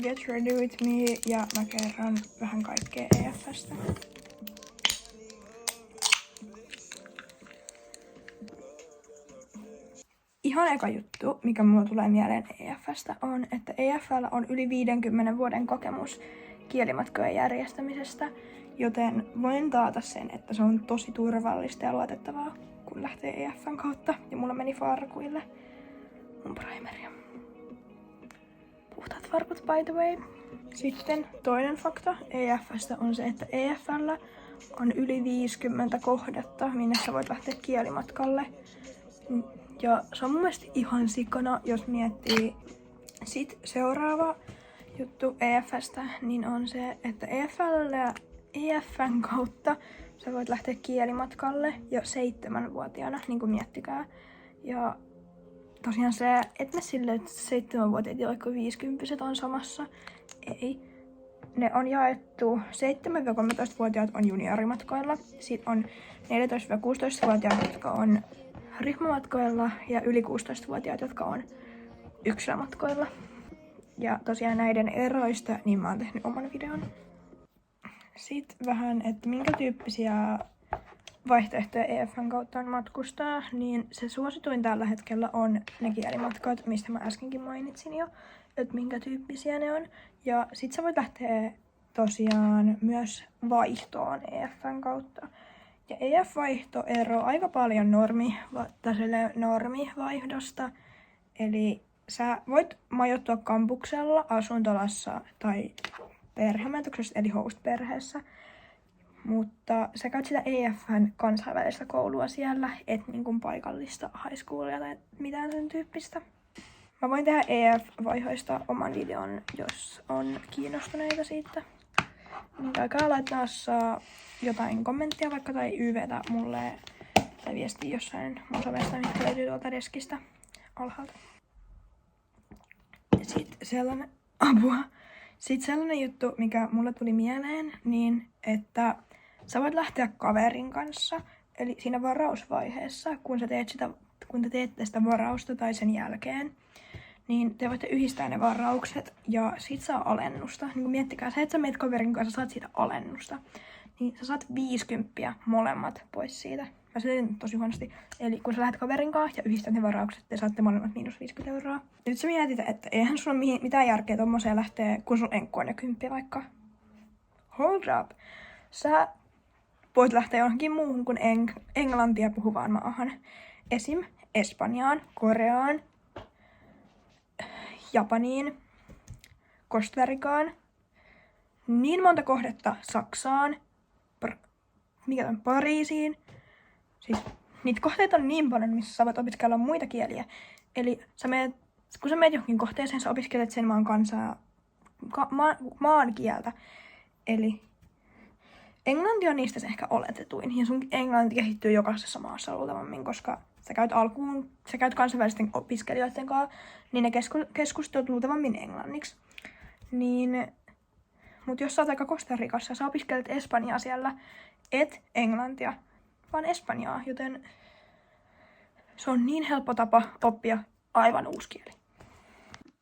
Get Ready With Me ja mä kerron vähän kaikkea EF:stä. Ihan eka juttu, mikä mulla tulee mieleen EF:stä, on, että EF:llä on yli 50 vuoden kokemus kielimatkojen järjestämisestä, joten voin taata sen, että se on tosi turvallista ja luotettavaa, kun lähtee EF:n kautta. Ja mulla meni farkuille mun primeria. Puhtaat farkut, by the way. Sitten toinen fakta EF:stä on se, että EF:llä on yli 50 kohdetta, minne sä voit lähteä kielimatkalle. Ja se on mun mielestä ihan sikana, jos miettii. Sit seuraava juttu EF:stä, niin on se, että EF:n kautta sä voit lähteä kielimatkalle jo 7-vuotiaana, niin kuin miettikää. Ja tosiaan se, et me silleen, että 7-vuotiaat ja vaikka 50 on samassa. Ei. Ne on jaettu 7-13-vuotiaat on juniorimatkoilla, sitten on 14-16-vuotiaat, jotka on ryhmämatkoilla ja yli 16-vuotiaat, jotka on yksilömatkoilla. Ja tosiaan näiden eroista, niin mä oon tehnyt oman videon. Sitten vähän, että minkä tyyppisiä vaihtoehtoja EF:n kautta on matkustaa, niin se suosituin tällä hetkellä on ne kielimatkat, mistä mä äskenkin mainitsin jo, että minkä tyyppisiä ne on. Ja sit sä voit lähteä tosiaan myös vaihtoon EF:n kautta. Ja EF-vaihto eroaa aika paljon normivaihdosta. Eli sä voit majoittua kampuksella, asuntolassa tai perhemajoituksessa, eli host-perheessä. Mutta sä käyt sitä EF:n kansainvälistä koulua siellä, et niin kuin paikallista high schoolia tai mitään sen tyyppistä. Mä voin tehdä EF-vaihoista oman videon, jos on kiinnostuneita siitä. Niin käykää laittamassa jotain kommenttia vaikka tai YVtä mulle tai viestiä jossain mun somesta, mitkä löytyy tuolta deskistä alhaalta. Sitten sellainen juttu, mikä mulle tuli mieleen, niin että sä voit lähteä kaverin kanssa, eli siinä varausvaiheessa, kun te teette sitä varausta tai sen jälkeen, niin te voitte yhdistää ne varaukset ja sit saa alennusta. Niin kun miettikää, se, että sä meet kaverin kanssa, saat siitä alennusta. Niin sä saat 50 molemmat pois siitä. Mä selitän tosi huonosti. Eli kun sä lähdet kaverin kanssa ja yhdistät ne varaukset, te saatte molemmat -50 €. Nyt sä mietit, että eihän sulla ole mitään järkeä tommoseen lähteä, kun sun enkku on jo 10 vaikka. Hold up. Sä voit lähteä johonkin muuhun kuin englantia puhuvaan maahan. Esim. Espanjaan, Koreaan, Japaniin, Costa Ricaan, niin monta kohdetta Saksaan, Pariisiin. Siis niitä kohteita on niin paljon, missä sä voit opiskella muita kieliä. Eli kun sä meet johonkin kohteeseen, sä opiskelet sen maan maan kieltä. Eli englanti on niistä se ehkä oletetuin. Ja sun englanti kehittyy jokaisessa maassa luultavammin, koska sä käyt kansainvälisten opiskelijoiden kanssa, niin ne keskustelut luultavammin englanniksi. Mutta jos sä oot aika Costa Ricassa, sä opiskelet espanjaa siellä, et englantia, vaan espanjaa, joten se on niin helppo tapa oppia aivan uusi kieli.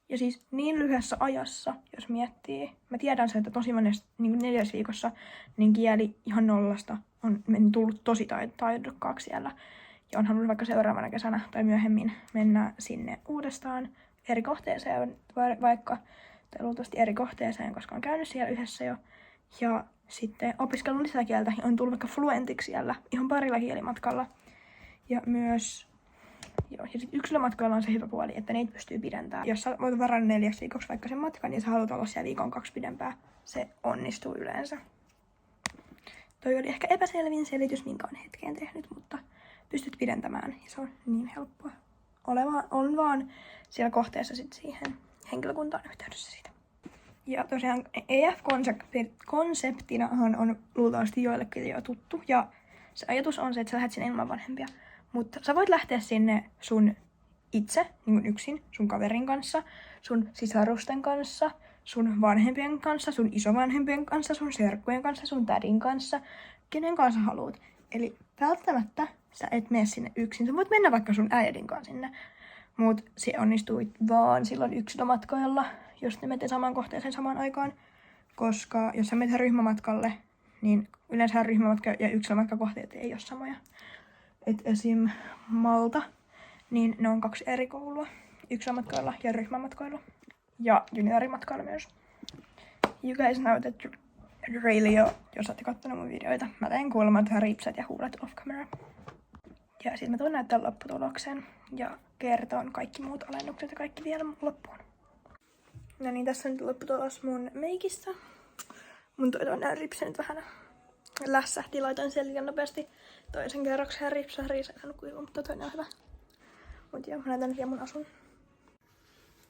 Ja siis niin lyhyessä ajassa, jos miettii, mä tiedän sen, että tosi monessa niin 4 viikossa niin kieli ihan nollasta on tullut tosi taidokkaaksi siellä. Ja on halunnut vaikka seuraavana kesänä tai myöhemmin mennä sinne uudestaan eri kohteeseen, vaikka tai luultavasti eri kohteeseen, koska on käynyt siellä yhdessä jo. Ja sitten opiskellut lisäkieltä ja on tullut vaikka fluentiksi siellä ihan parilla kielimatkalla. Ja myös ja sitten yksilömatkoilla on se hyvä puoli, että niitä pystyy pidentämään. Jos sä voit varata 4 viikoksi vaikka sen matkan, niin sä haluat olla siellä 1-2 pidempään, se onnistuu yleensä. Toi oli ehkä epäselvin selitys, minkä on hetkeen tehnyt, mutta pystyt pidentämään ja se on niin helppoa. On vaan siellä kohteessa sit siihen henkilökuntaan yhteydessä siitä. Ja tosiaan EF-konseptinahan on luultavasti joillekin jo tuttu. Ja se ajatus on se, että sä lähdet sinne ilman vanhempia. Mutta sä voit lähteä sinne sun itse, niin kuin yksin, sun kaverin kanssa, sun sisarusten kanssa, sun vanhempien kanssa, sun isovanhempien kanssa, sun serkkujen kanssa, sun tädin kanssa, kenen kanssa haluat. Eli välttämättä sä et mene sinne yksin. Sä voit mennä vaikka sun äidin kanssa sinne. Mut se onnistui vaan silloin yksilömatkoilla, jos ne menee samaan kohteeseen samaan aikaan. Koska jos sä menet ryhmämatkalle, niin yleensä ryhmämatka ja yksilömatkakohteet ei ole samoja. Et esim. Malta, niin ne on 2 eri koulua. Yksilömatkoilla ja ryhmämatkoilla. Ja juniorimatkoilla myös. You guys know that really jos olette kattonut mun videoita. Mä teen kulmat, ripset ja huulet off camera. Ja sit mä tuun näyttää lopputuloksen ja kertoon kaikki muut alennukset ja kaikki vielä loppuun. No niin, tässä on nyt lopputulos mun meikistä. Mun toinen ripsi nyt vähän lässähti, laitoin sen liian nopeasti toisen kerroksen ripsahri, ei saanut kuivua, mutta toinen on hyvä. Mut joo, mä näytän vielä mun asun.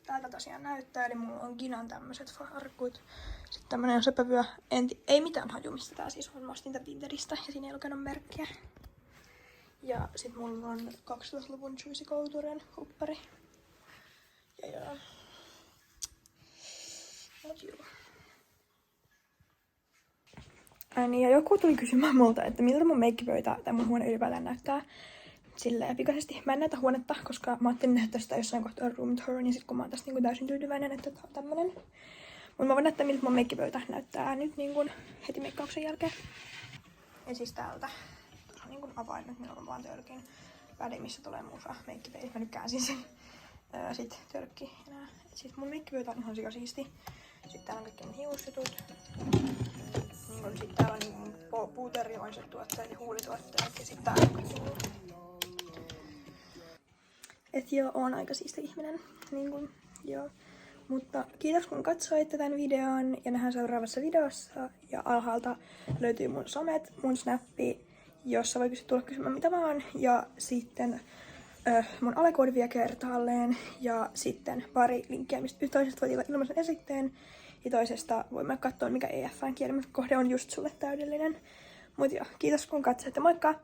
Täältä tosiaan näyttää, eli mulla on Ginan tämmöset farkut. Sitten tämmönen on söpövyö, ei mitään hajumista, tää siis on, mä ostin tän Tinteristä ja siinä ei lukenut merkkiä. Ja sit mulla on 2000-luvun Juicy Couturen huppari. Ja joo. Mut joo. Niin, ja joku tuli kysymään multa, että miltä mun meikkipöytä tai mun huone ylipäätään näyttää silleen pikaisesti. Mä en näytä huonetta, koska mä ajattelin näyttää sitä jossain kohtaa room tour, niin sit kun mä oon tästä niinku täysin tyytyväinen, että tää on tämmönen. Mut mä voin näyttää, miltä mun meikkipöytä näyttää nyt niinku heti meikkauksen jälkeen. Ja siis täältä. Tuossa on niinku avaimet, milloin mä vaan tölkin väliin, missä tulee muusa meikkipeili. Mä nyt käänsin sen. Sit tölkki ja nää. Siis mun meikkipöytä on ihan sikasiisti. Sitten täällä on kaikki mun hiusjutut. Niin sit täällä on niin puuterioiset tuotteet ja huulituotteet ja sit täällä on kaikki muu. Et joo, oon aika siisti ihminen. Niin kun, joo. Mutta kiitos kun katsoitte tämän videon ja nähdään seuraavassa videossa. Ja alhaalta löytyy mun somet, mun snappi, jossa voi tulla kysymään mitä vaan. Ja sitten mun alekoodi vielä kertaalleen. Ja sitten pari linkkiä, mistä toisesta voi tilaa ilmaisen esitteen. Ja toisesta voimme katsoa, mikä EF:n kielimuskohde on just sulle täydellinen. Mut joo, kiitos kun katsoitte, moikka!